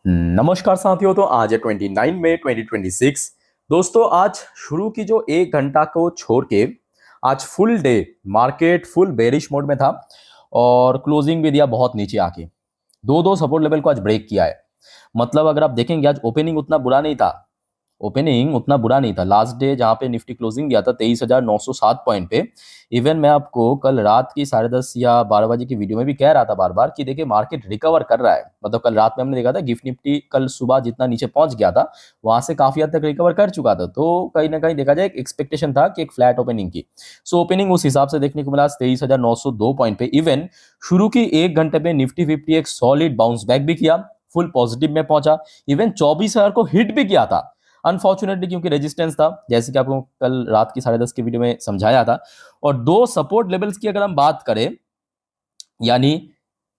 नमस्कार साथियों। तो आज है 29 मई 2026। दोस्तों आज शुरू की जो एक घंटा को छोड़ के आज full day market full bearish mode में था और क्लोजिंग भी दिया बहुत नीचे आके। दो दो सपोर्ट लेवल को आज ब्रेक किया है। मतलब अगर आप देखेंगे आज ओपनिंग उतना बुरा नहीं था। ओपनिंग उतना बुरा नहीं था। लास्ट डे जहां पे निफ्टी क्लोजिंग दिया था 23,907 पॉइंट पे। इवन मैं आपको कल रात की 10:30 या 12 बजे की वीडियो में भी कह रहा था बार बार कि देखिए मार्केट रिकवर कर रहा है। मतलब कल रात में हमने देखा था गिफ्ट निफ्टी कल सुबह जितना नीचे पहुंच गया था वहां से काफी हद तक रिकवर कर चुका था। तो कहीं ना कहीं देखा जाए एक एक्सपेक्टेशन था कि एक फ्लैट ओपनिंग की। सो ओपनिंग उस हिसाब से देखने को मिला 23,902 पॉइंट पे। इवन शुरू की एक घंटे में निफ्टी 50 एक सॉलिड बाउंस बैक भी किया, फुल पॉजिटिव में पहुंचा। इवन 24,000 को हिट भी किया था अनफॉर्चुनेटली, क्योंकि रेजिस्टेंस था जैसे कि आपको कल रात की 10:30 की वीडियो में समझाया था। और दो सपोर्ट लेवल्स की अगर हम बात करें यानी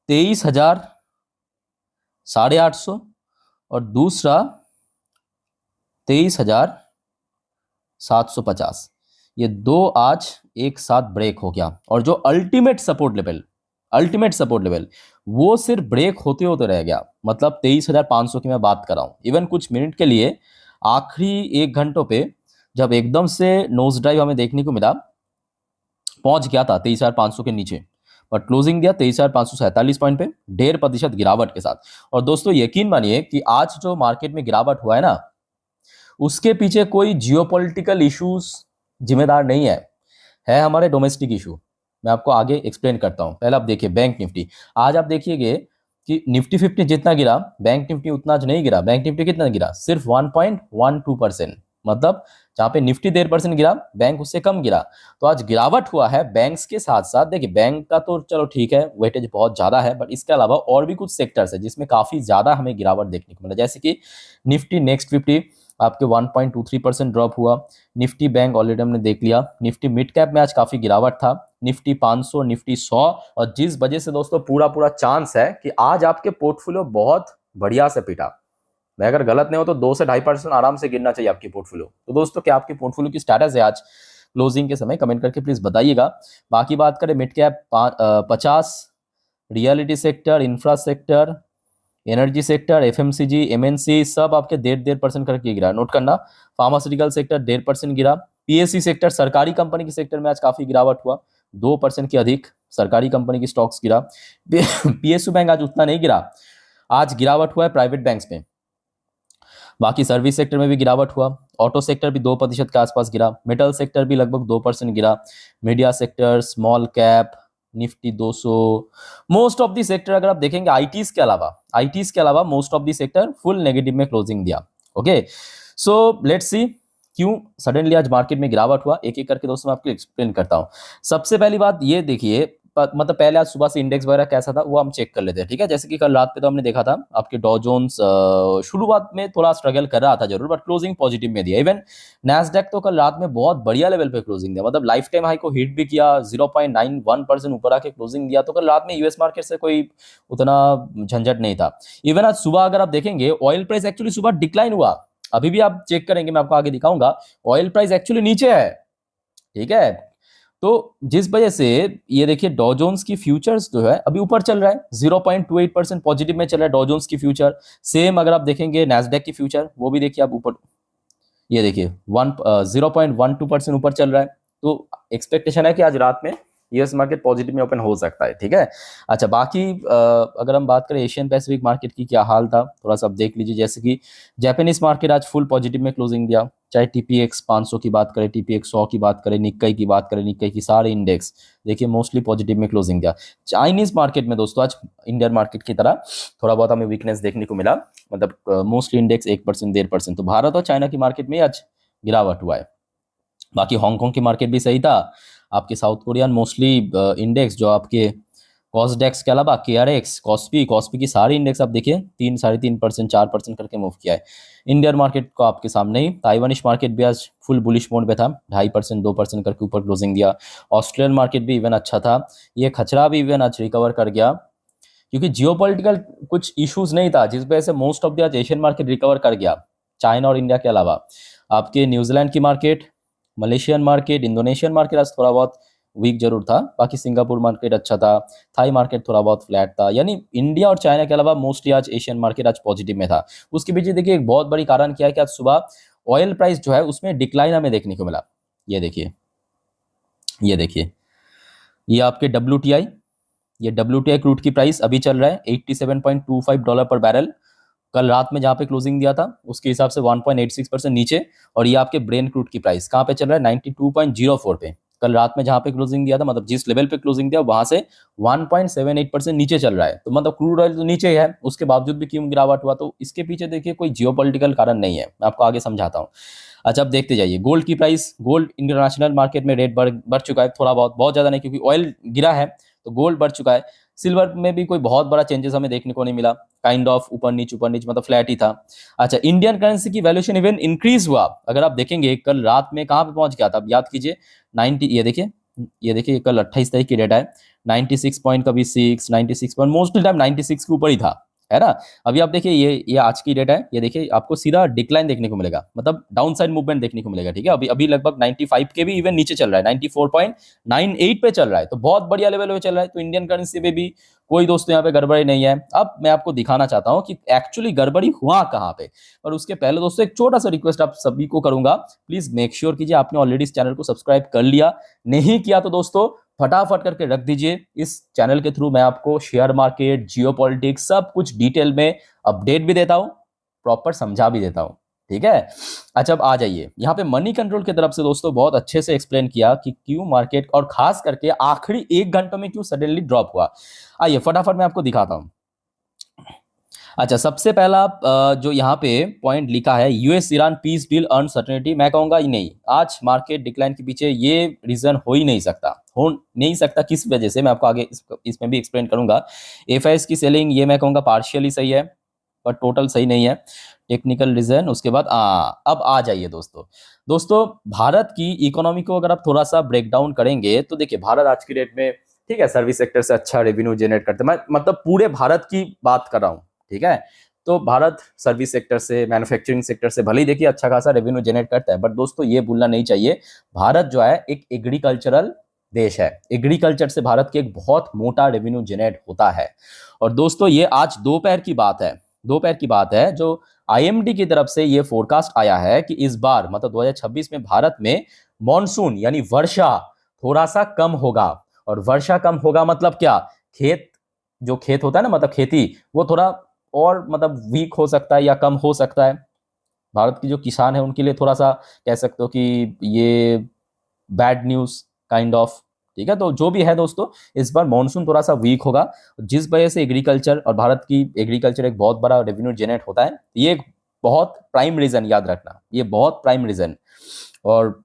23,850 और दूसरा 23,750, ये दो आज एक साथ ब्रेक हो गया। और जो अल्टीमेट सपोर्ट लेवल वो सिर्फ ब्रेक होते होते रह गया। मतलब 23,500 की मैं बात कर रहा हूं। इवन कुछ मिनट के लिए आखिरी एक घंटों पे जब एकदम से नोज ड्राइव हमें देखने को मिला, पहुंच गया था 23,500 के नीचे, पर क्लोजिंग दिया 23,547 पॉइंट पे 1.5% गिरावट के साथ। और दोस्तों यकीन मानिए कि आज जो मार्केट में गिरावट हुआ है ना, उसके पीछे कोई जियोपॉलिटिकल इश्यूज जिम्मेदार नहीं है हमारे डोमेस्टिक इशू। मैं आपको आगे एक्सप्लेन करता हूं। पहले आप देखिए बैंक निफ्टी। आज आप देखिएगा कि निफ्टी 50 जितना गिरा बैंक निफ्टी उतना आज नहीं गिरा। बैंक निफ्टी कितना गिरा? सिर्फ 1.12%। मतलब जहां पे निफ्टी 1.5% गिरा बैंक उससे कम गिरा। तो आज गिरावट हुआ है बैंक्स के साथ साथ। देखिए बैंक का तो चलो ठीक है, वेटेज बहुत ज्यादा है, बट इसके अलावा और भी कुछ सेक्टर्स है जिसमें काफी ज्यादा हमें गिरावट देखने को मिला। जैसे कि निफ्टी नेक्स्ट 50 आपके 1.23% ड्रॉप हुआ। निफ्टी बैंक ऑलरेडी हमने देख लिया। निफ्टी मिड कैप में आज काफी गिरावट था। Nifty 500, Nifty 100। और जिस वजह से दोस्तों पूरा पूरा चांस है कि आज आपके पोर्टफोलियो बहुत बढ़िया से पिटा। मैं अगर गलत नहीं हो तो 2 से 2.5% आराम से गिरना चाहिए आपकी पोर्टफोलियो। तो दोस्तों क्या आपकी पोर्टफोलियो की स्टेटस है आज क्लोजिंग के समय? कमेंट करके प्लीज बताइएगा। बाकी बात करें mid cap 50, reality sector, infra sector, energy sector, FMCG, MNC सब आपके 1.5% करके गिरा। नोट करना। फार्मास्यूटिकल सेक्टर 1.5% गिरा। पीएससी सेक्टर सरकारी कंपनी के सेक्टर में आज काफी गिरावट हुआ, 2% के अधिक सरकारी कंपनी की स्टॉक्स गिरा। पीएसयू बैंक आज उतना नहीं गिरा। आज गिरावट हुआ है प्राइवेट बैंक्स में। बाकी सर्विस सेक्टर में भी गिरावट हुआ। ऑटो सेक्टर भी 2% के आसपास गिरा। मेटल सेक्टर भी लगभग 2% गिरा। Media sector, small cap, Nifty 200, most of the sector अगर आप देखेंगे आईटीज के अलावा most of the sector full negative में क्लोजिंग दिया। ओके, सो लेट्स सी क्यों सडनली आज मार्केट में गिरावट हुआ। एक एक करके दोस्तों मैं आपको एक्सप्लेन करता हूं। सबसे पहली बात ये देखिए, मतलब पहले आज सुबह से इंडेक्स वगैरह कैसा था वो हम चेक कर लेते हैं, ठीक है। जैसे कि कल रात पे तो हमने देखा था आपके डॉ जोन्स शुरुआत में थोड़ा स्ट्रगल कर रहा था जरूर, बट क्लोजिंग पॉजिटिव में दिया। इवन नैस्डैक तो कल रात में बहुत बढ़िया लेवल पे क्लोजिंग दिया। मतलब लाइफ टाइम हाई को हिट भी किया, 0.91% ऊपर आके क्लोजिंग दिया। तो कल रात में यूएस मार्केट से कोई उतना झंझट नहीं था। इवन आज सुबह अगर आप देखेंगे ऑयल प्राइस एक्चुअली सुबह डिक्लाइन हुआ। अभी भी आप चेक करेंगे, मैं आपको आगे दिखाऊंगा, ऑयल प्राइस एक्चुअली नीचे है, ठीक है। तो जिस वजह से ये देखिए डॉ जोन्स की फ्यूचर्स जो है अभी ऊपर चल रहा है, 0.28% पॉजिटिव में चल रहा है डॉ जोन्स की फ्यूचर। सेम अगर आप देखेंगे नैस्डैक की फ्यूचर, वो भी देखिए आप ऊपर, ये देखिए 0.12% ऊपर चल रहा है। तो एक्सपेक्टेशन है कि आज रात में यूएस मार्केट पॉजिटिव में ओपन हो सकता है, ठीक है। अच्छा बाकी अगर हम बात करें एशियन पैसिफिक मार्केट की क्या हाल था थोड़ा सा आप देख लीजिए। जैसे कि जापानीज मार्केट आज फुल पॉजिटिव में क्लोजिंग दिया। चाहे टीपीएक्स 500 की बात करें, टीपीएक्स 100 की बात करें, निक्काई की बात करें, निक्काई की सारे इंडेक्स देखिए मोस्टली पॉजिटिव में क्लोजिंग दिया। चाइनीज मार्केट में दोस्तों आज इंडियन मार्केट की तरह थोड़ा बहुत हमें वीकनेस देखने को मिला। मतलब मोस्टली इंडेक्स 1%, 1.5%। तो भारत और चाइना की मार्केट में आज गिरावट हुआ है। बाकी हांगकांग की मार्केट भी सही था। आपके साउथ कोरियन मोस्टली इंडेक्स जो आपके कॉस्डेक्स के अलावा केआरएक्स, कॉस्पी की सारी इंडेक्स आप देखिए 3, 3.5%, 4% करके मूव किया है। इंडियन मार्केट को आपके सामने ही। ताइवानिश मार्केट भी आज फुल बुलिश मोड पे था, 2.5%, 2% करके ऊपर क्लोजिंग दिया। ऑस्ट्रेलियन मार्केट भी इवन अच्छा था। ये खचरा भी इवन आज रिकवर कर गया, क्योंकि जियोपॉलिटिकल कुछ इश्यूज नहीं था जिस वजह से मोस्ट ऑफ द आज एशियन मार्केट रिकवर कर गया, चाइना और इंडिया के अलावा। आपके न्यूजीलैंड की market, Malaysian market, Indonesian market आज थोड़ा बहुत वीक जरूर था। बाकी सिंगापुर मार्केट अच्छा था, थाई मार्केट थोड़ा बहुत फ्लैट था, यानी इंडिया और चाइना के अलावा मोस्टली आज एशियन मार्केट आज पॉजिटिव में था। उसके पीछे देखिए एक बहुत बड़ी कारण क्या है कि आज सुबह ऑयल प्राइस जो है उसमें डिक्लाइन हमें देखने को मिला। ये देखिए, ये देखिए, ये आपके WTI, ये WTI क्रूड की प्राइस अभी चल रहा है $87.25 पर बैरल। कल रात में जहाँ पे क्लोजिंग दिया था उसके हिसाब से 1.86% नीचे। और ये आपके ब्रेन क्रूड की प्राइस कहाँ पे चल रहा है 92.04 पे। कल रात में जहाँ पे क्लोजिंग दिया था, मतलब जिस लेवल पे क्लोजिंग दिया वहां से 1.78% नीचे चल रहा है। तो मतलब क्रूड ऑयल तो नीचे ही है, उसके बावजूद भी क्यों गिरावट हुआ? तो इसके पीछे देखिए कोई जियोपॉलिटिकल कारण नहीं है, मैं आपको आगे समझाता हूँ। अच्छा, अब देखते जाइए गोल्ड की प्राइस। गोल्ड इंटरनेशनल मार्केट में रेट बढ़ चुका है थोड़ा बहुत, बहुत ज्यादा नहीं, क्योंकि ऑयल गिरा है तो गोल्ड बढ़ चुका है। सिल्वर में भी कोई बहुत बड़ा चेंजेस हमें देखने को नहीं मिला, काइंड ऑफ ऊपर नीच मतलब फ्लैट ही था। अच्छा, इंडियन करेंसी की वैल्यूएशन इवन इंक्रीज हुआ। अगर आप देखेंगे कल रात में कहाँ पे पहुंच गया था, आप याद कीजिए 90, ये देखिए, ये देखिए कल 28 तारीख की डेटा है, 96 पॉइंट, कभी 6, 96 पॉइंट, मोस्टली टाइम 96 के ऊपर ही था, है ना। अभी आप देखिए ये आज की डेटा है, ये देखिए आपको सीधा डिक्लाइन देखने को मिलेगा, मतलब डाउन साइड मूवमेंट देखने को मिलेगा। ठीक है, अभी अभी लगभग 95 के भी इवन नीचे चल रहा है, 94.98 पे चल रहा है, तो बहुत बढ़िया लेवल पे चल रहा है। तो इंडियन करेंसी पे भी कोई दोस्तों यहाँ पे गड़बड़ी नहीं है। अब मैं आपको दिखाना चाहता हूँ कि एक्चुअली गड़बड़ी हुआ कहाँ पे। और उसके पहले दोस्तों एक छोटा सा रिक्वेस्ट आप सभी को करूंगा, प्लीज मेक श्योर कीजिए आपने ऑलरेडी इस चैनल को सब्सक्राइब कर लिया। नहीं किया तो दोस्तों फटाफट करके रख दीजिए। इस चैनल के थ्रू मैं आपको शेयर मार्केट, जियोपॉलिटिक्स, सब कुछ डिटेल में अपडेट भी देता हूं, प्रॉपर समझा भी देता हूं। ठीक है। अच्छा, अब आ जाइए यहाँ पे मनी कंट्रोल की तरफ से दोस्तों बहुत अच्छे से एक्सप्लेन किया कि क्यों मार्केट और खास करके आखिरी 1 घंटे में क्यों सडनली ड्रॉप हुआ। आइए फटाफट मैं आपको दिखाता हूं। अच्छा, सबसे पहला जो यहाँ पे पॉइंट लिखा है US Iran peace deal uncertainty, मैं कहूंगा ही नहीं, आज मार्केट डिक्लाइन के पीछे ये रीजन हो ही नहीं सकता, हो नहीं सकता। किस वजह से मैं आपको आगे इसमें भी एक्सप्लेन करूंगा। FIS की सेलिंग ये मैं कहूंगा पार्शियली सही है, पर टोटल सही नहीं है। टेक्निकल रीजन, उसके बाद अब आ जाइए दोस्तों। दोस्तों भारत की इकोनॉमी को अगर आप थोड़ा सा ब्रेक डाउन करेंगे तो देखिए भारत आज की डेट में, ठीक है, सर्विस सेक्टर से अच्छा रेवेन्यू जनरेट करते हैं, मैं मतलब पूरे भारत की बात कर रहा हूँ। ठीक है, तो भारत सर्विस सेक्टर से, मैन्युफैक्चरिंग सेक्टर से भले ही देखिए अच्छा खासा रेवेन्यू जनरेट करता है, बट दोस्तों ये भूलना नहीं चाहिए भारत जो है एक एग्रीकल्चरल देश है। एग्रीकल्चर से भारत के एक बहुत मोटा रेवेन्यू जनरेट होता है। और दोस्तों ये आज दोपहर की बात है, दोपहर की बात है, जो IMD की तरफ से ये फोरकास्ट आया है कि इस बार मतलब 2026 में भारत में मॉनसून यानी वर्षा थोड़ा सा कम होगा। और वर्षा कम होगा मतलब क्या, खेत, जो खेत होता है ना, मतलब खेती, वो थोड़ा और मतलब वीक हो सकता है या कम हो सकता है। भारत की जो किसान है उनके लिए थोड़ा सा कह सकते हो कि ये बैड न्यूज काइंड ऑफ। ठीक है, तो जो भी है दोस्तों, इस बार मॉनसून थोड़ा सा वीक होगा, जिस वजह से एग्रीकल्चर, और भारत की एग्रीकल्चर एक बहुत बड़ा रेवेन्यू जनरेट होता है, ये एक बहुत प्राइम रीजन, याद रखना, ये बहुत प्राइम रीजन। और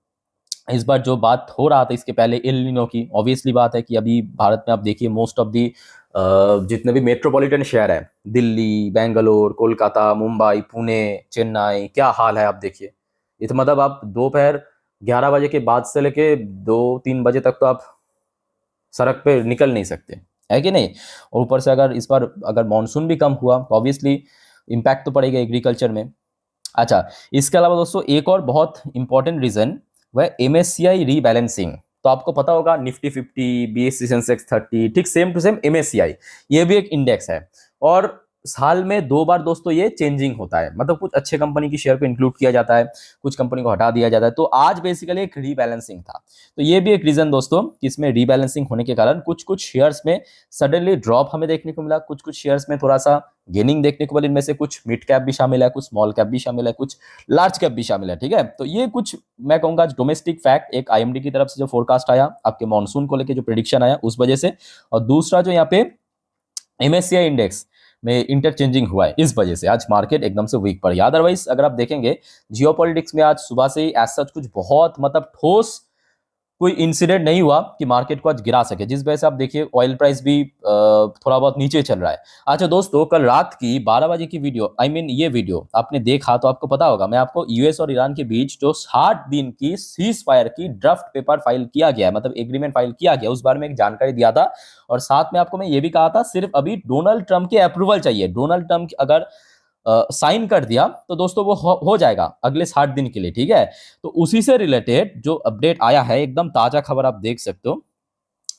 इस बार जो बात हो रहा था इसके पहले एल नीनो की, ऑब्वियसली बात है कि अभी भारत में आप देखिए मोस्ट ऑफ दी जितने भी मेट्रोपॉलिटन शहर है, दिल्ली, बेंगलोर, कोलकाता, मुंबई, पुणे, चेन्नई, क्या हाल है आप देखिए। ये तो मतलब आप दोपहर 11 बजे के बाद से लेके 2-3 बजे तक तो आप सड़क पे निकल नहीं सकते, है कि नहीं। और ऊपर से अगर इस बार अगर मानसून भी कम हुआ तो ऑब्वियसली इम्पैक्ट तो पड़ेगा एग्रीकल्चर में। अच्छा, इसके अलावा दोस्तों एक और बहुत इंपॉर्टेंट रीजन वह MSCI रीबैलेंसिंग। तो आपको पता होगा निफ्टी 50, BSE सेंसेक्स 30, ठीक सेम टू सेम MSCI, ये भी एक इंडेक्स है। और साल में 2 बार दोस्तों ये चेंजिंग होता है, मतलब कुछ अच्छे कंपनी की शेयर को इंक्लूड किया जाता है, कुछ कंपनी को हटा दिया जाता है। तो आज बेसिकली एक रीबैलेंसिंग था, तो ये भी एक रीजन दोस्तों कि इसमें रीबैलेंसिंग होने के कारण कुछ कुछ शेयर्स में सडनली ड्रॉप हमें देखने को मिला, कुछ कुछ शेयर्स में थोड़ा सा गेनिंग देखने को मिला। इनमें से कुछ मिड कैप भी शामिल है, कुछ स्मॉल कैप भी शामिल है, कुछ लार्ज कैप भी शामिल है। ठीक है, तो ये कुछ मैं कहूंगा डोमेस्टिक फैक्ट, एक IMD की तरफ से जो फोरकास्ट आया आपके मॉनसून को लेकर, जो प्रिडिक्शन आया उस वजह से, और दूसरा जो यहाँ पे MSCI इंडेक्स में इंटरचेंजिंग हुआ है, इस वजह से आज मार्केट एकदम से वीक पड़ गया। अदरवाइज अगर आप देखेंगे जियोपॉलिटिक्स में आज सुबह से ही एज सच कुछ बहुत मतलब ठोस कोई इंसिडेंट नहीं हुआ कि मार्केट को आज गिरा सके, जिस वजह से आप देखिए ऑयल प्राइस भी थोड़ा बहुत नीचे चल रहा है। अच्छा दोस्तों, कल रात की 12 बजे की वीडियो, ये वीडियो आपने देखा तो आपको पता होगा, मैं आपको US और ईरान के बीच जो 60 दिन की सीज फायर की ड्राफ्ट पेपर फाइल किया गया है, मतलब एग्रीमेंट फाइल किया गया, उस बारे में एक जानकारी दिया था। और साथ में आपको मैं ये भी कहा था सिर्फ अभी डोनाल्ड ट्रंप के अप्रूवल चाहिए। डोनाल्ड ट्रंप अगर साइन कर दिया तो दोस्तों वो हो जाएगा अगले 60 दिन के लिए। ठीक है, तो उसी से रिलेटेड जो अपडेट आया है, एकदम ताजा खबर आप देख सकते हो।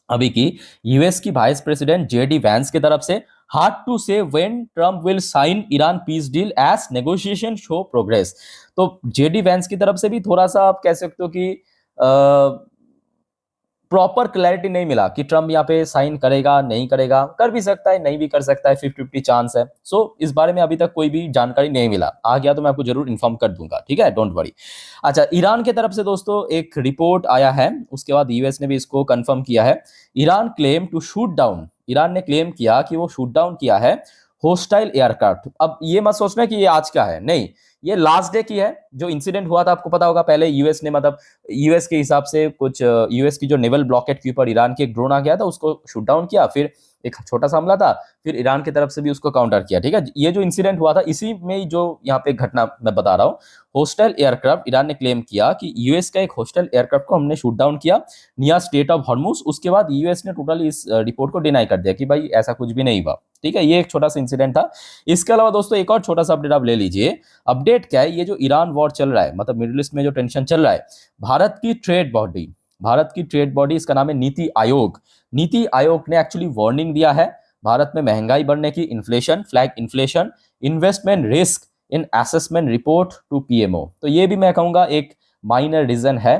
अभी की यूएस की वाइस प्रेसिडेंट जेडी वैंस की तरफ से, hard to say when Trump will sign Iran peace deal as negotiation show progress. तो जेडी वैंस की तरफ से भी थोड़ा सा आप कह सकते हो कि प्रॉपर क्लैरिटी नहीं मिला कि ट्रम्प यहाँ पे साइन करेगा नहीं करेगा, कर भी सकता है नहीं भी कर सकता है, 50-50 चांस है। सो इस बारे में अभी तक कोई भी जानकारी नहीं मिला, आ गया तो मैं आपको जरूर इन्फॉर्म कर दूंगा, ठीक है, डोंट वरी। अच्छा, ईरान की तरफ से दोस्तों एक रिपोर्ट आया है, उसके बाद यूएस ने भी इसको कंफर्म किया है। Iran claim to shoot down, Iran ने क्लेम किया कि वो शूट डाउन किया है होस्टाइल एयरक्राफ्ट। अब ये मत सोचना कि ये आज का है, नहीं, ये लास्ट डे की है। जो इंसिडेंट हुआ था आपको पता होगा, पहले यूएस ने मतलब यूएस के हिसाब से कुछ यूएस की जो नेवल ब्लॉकेट के ऊपर ईरान की एक ड्रोन आ गया था, उसको शूट डाउन किया, फिर एक छोटा सा हमला था, फिर ईरान की तरफ से भी उसको काउंटर किया, ठीक है। ये जो इंसिडेंट हुआ था इसी में जो यहाँ पे घटना मैं बता रहा हूँ, होस्टल एयरक्राफ्ट, ईरान ने क्लेम किया कि यूएस का एक होस्टल एयरक्राफ्ट को हमने शूट डाउन किया नियर स्टेट ऑफ हॉर्मुज। उसके बाद यूएस ने टोटली इस रिपोर्ट को डिनाई कर दिया कि भाई ऐसा कुछ भी नहीं हुआ, ठीक है। ये एक छोटा सा इंसिडेंट था। इसके अलावा दोस्तों एक और छोटा सा अपडेट आप ले लीजिए। अपडेट क्या है, ये जो ईरान वॉर चल रहा है, मतलब मिडिल ईस्ट में जो टेंशन चल रहा है, भारत की ट्रेड बॉडी, इसका नाम है नीति आयोग। नीति आयोग ने एक्चुअली वार्निंग दिया है भारत में महंगाई बढ़ने की, inflation, flag inflation, investment risk in assessment report to PMO. तो ये भी मैं कहूंगा एक माइनर रीजन है,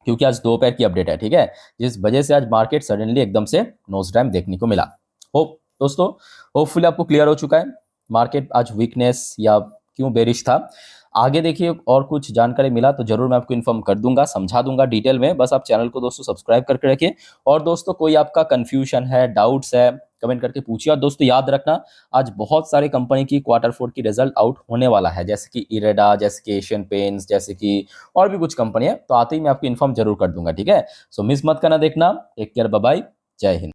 क्योंकि आज दोपहर की अपडेट है, ठीक है, जिस वजह से आज मार्केट सडनली एकदम से नोज डाउन देखने को मिला। होप दोस्तों, होपफुली आपको क्लियर हो चुका है मार्केट आज वीकनेस या क्यों बेरिश था। आगे देखिए और कुछ जानकारी मिला तो जरूर मैं आपको इन्फॉर्म कर दूंगा, समझा दूंगा डिटेल में। बस आप चैनल को दोस्तों सब्सक्राइब करके रखिए। और दोस्तों कोई आपका कंफ्यूजन है, डाउट्स है, कमेंट करके पूछिए। और दोस्तों याद रखना, आज बहुत सारे कंपनी की Q4 की रिजल्ट आउट होने वाला है, जैसे कि इरेडा, जैसे कि एशियन पेंट्स, जैसे कि और भी कुछ कंपनी है। तो आते ही मैं आपको इन्फॉर्म जरूर कर दूंगा, ठीक है। सो मिस मत करना देखना। टेक केयर, बाय बाय, जय हिंद।